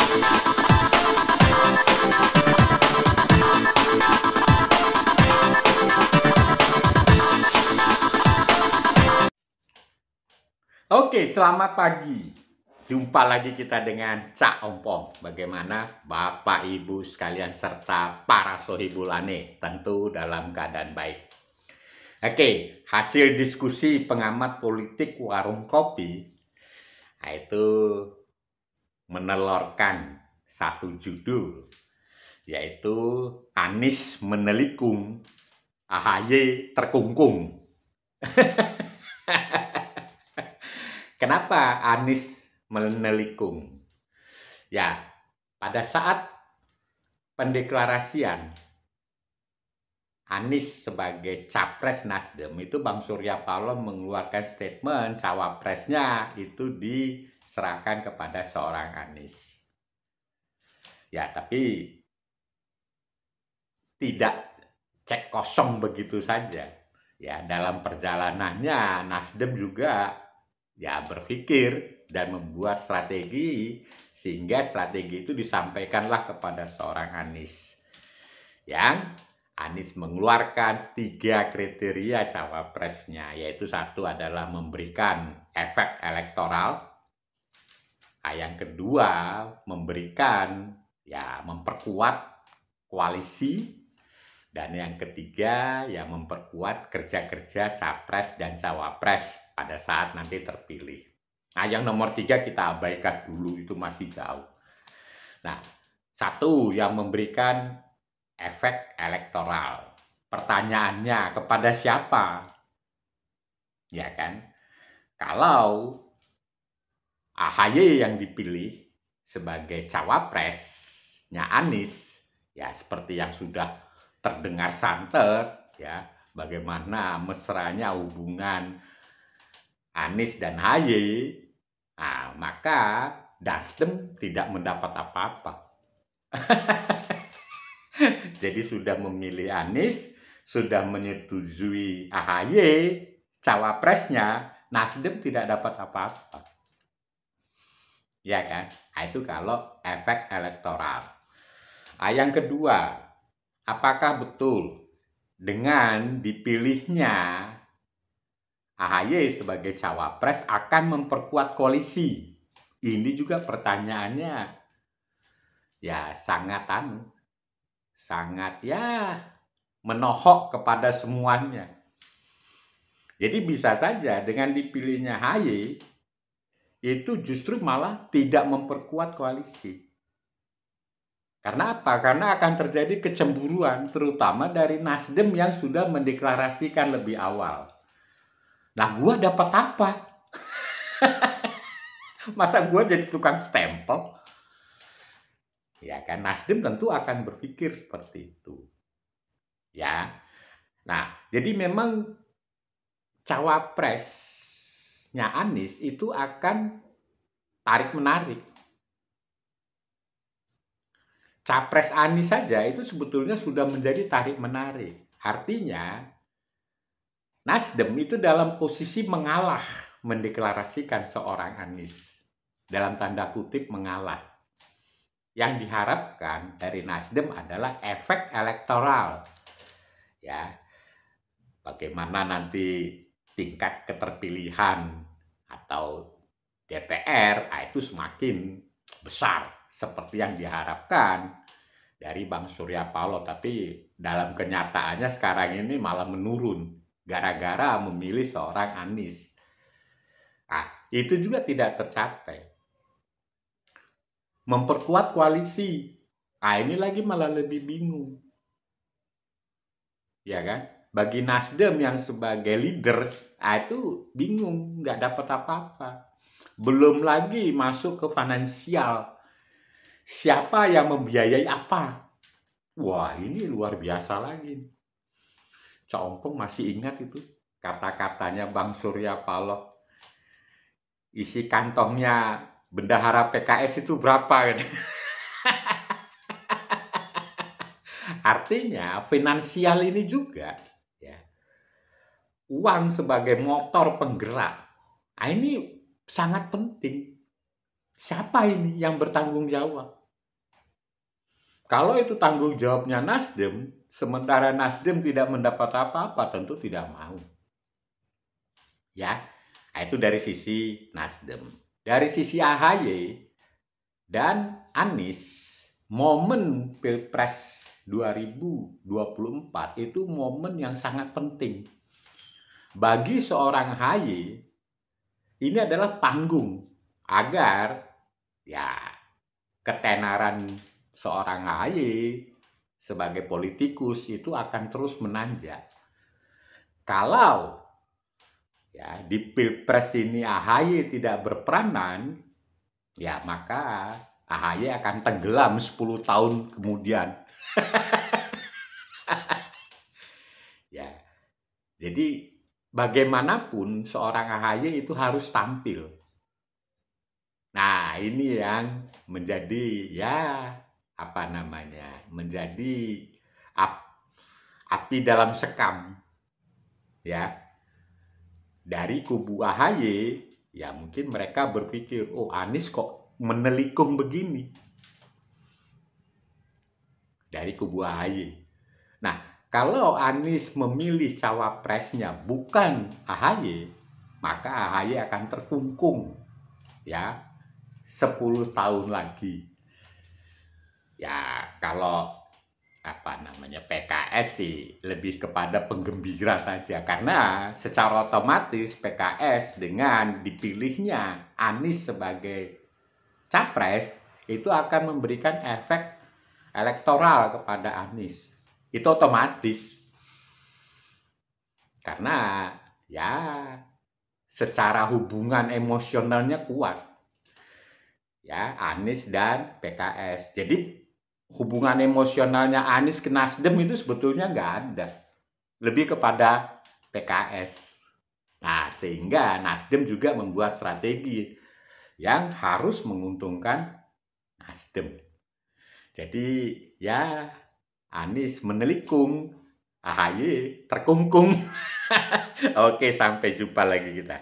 Oke, selamat pagi. Jumpa lagi kita dengan Cak Ompong. Bagaimana Bapak Ibu sekalian serta para sohibulane, tentu dalam keadaan baik. Oke, hasil diskusi pengamat politik warung kopi itu menelurkan satu judul, yaitu Anies menelikung, AHY terkungkung. Kenapa Anies menelikung? Ya, pada saat pendeklarasian Anies sebagai capres Nasdem itu Bang Surya Paloh mengeluarkan statement cawapresnya itu diserahkan kepada seorang Anies. Ya, tapi tidak cek kosong begitu saja. Ya, dalam perjalanannya Nasdem juga ya berpikir dan membuat strategi sehingga strategi itu disampaikanlah kepada seorang Anies. Yang Anies mengeluarkan 3 kriteria cawapresnya, yaitu satu adalah memberikan efek elektoral, yang kedua memberikan ya memperkuat koalisi, dan yang ketiga ya memperkuat kerja-kerja capres dan cawapres pada saat nanti terpilih. Nah, yang nomor 3 kita abaikan dulu, itu masih jauh. Nah, satu yang memberikan efek elektoral. Pertanyaannya, kepada siapa? Ya kan? Kalau AHY yang dipilih sebagai cawapresnya Anies, ya seperti yang sudah terdengar santer, ya bagaimana mesranya hubungan Anies dan AHY, nah, maka Nasdem tidak mendapat apa-apa. Jadi sudah memilih Anies, sudah menyetujui AHY cawapresnya, Nasdem tidak dapat apa-apa. Ya kan? Nah, itu kalau efek elektoral. Nah, yang kedua, apakah betul dengan dipilihnya AHY sebagai cawapres akan memperkuat koalisi? Ini juga pertanyaannya ya sangat ya menohok kepada semuanya. Jadi bisa saja dengan dipilihnya AHY itu justru malah tidak memperkuat koalisi. Karena apa? Karena akan terjadi kecemburuan, terutama dari Nasdem yang sudah mendeklarasikan lebih awal. Nah, gua dapat apa? Masa gua jadi tukang stempel? Ya kan, Nasdem tentu akan berpikir seperti itu. Ya. Nah, jadi memang cawapresnya Anies itu akan tarik-menarik. Capres Anies saja itu sebetulnya sudah menjadi tarik-menarik. Artinya, Nasdem itu dalam posisi mengalah mendeklarasikan seorang Anies. Dalam tanda kutip mengalah. Yang diharapkan dari Nasdem adalah efek elektoral. Ya, bagaimana nanti tingkat keterpilihan atau DPR itu semakin besar seperti yang diharapkan dari Bang Surya Paloh, tapi dalam kenyataannya sekarang ini malah menurun gara-gara memilih seorang Anies. Nah, itu juga tidak tercapai. Memperkuat koalisi, ini lagi malah lebih bingung. Ya kan? Bagi Nasdem yang sebagai leader, itu bingung, nggak dapat apa-apa. Belum lagi masuk ke finansial. Siapa yang membiayai apa? Wah, ini luar biasa lagi. Cak Ompong masih ingat itu kata-katanya Bang Surya Paloh. Isi kantongnya bendahara PKS itu berapa? Artinya finansial ini juga ya, uang sebagai motor penggerak. Nah, ini sangat penting. Siapa ini yang bertanggung jawab? Kalau itu tanggung jawabnya Nasdem, sementara Nasdem tidak mendapat apa-apa, tentu tidak mau. Ya, itu dari sisi Nasdem. Dari sisi AHY dan Anies, momen Pilpres 2024 itu momen yang sangat penting. Bagi seorang AHY, ini adalah panggung agar ya ketenaran seorang AHY sebagai politikus itu akan terus menanjak. Kalau ya di Pilpres ini AHY tidak berperanan, ya maka AHY akan tenggelam 10 tahun kemudian. Ya. Jadi bagaimanapun seorang AHY itu harus tampil. Nah, ini yang menjadi menjadi api dalam sekam. Ya. Dari kubu AHY, ya mungkin mereka berpikir, oh Anies kok menelikung begini. Dari kubu AHY. Nah, kalau Anies memilih cawapresnya bukan AHY, maka AHY akan terkungkung ya 10 tahun lagi. Ya, kalau PKS sih lebih kepada penggembira saja, karena secara otomatis PKS dengan dipilihnya Anies sebagai capres itu akan memberikan efek elektoral kepada Anies. Itu otomatis. Karena ya secara hubungan emosionalnya kuat. Ya, Anies dan PKS. Jadi hubungan emosionalnya Anies ke Nasdem itu sebetulnya nggak ada. Lebih kepada PKS. Nah, sehingga Nasdem juga membuat strategi yang harus menguntungkan Nasdem. Jadi ya Anies menelikung, AHY terkungkung. Oke, sampai jumpa lagi kita.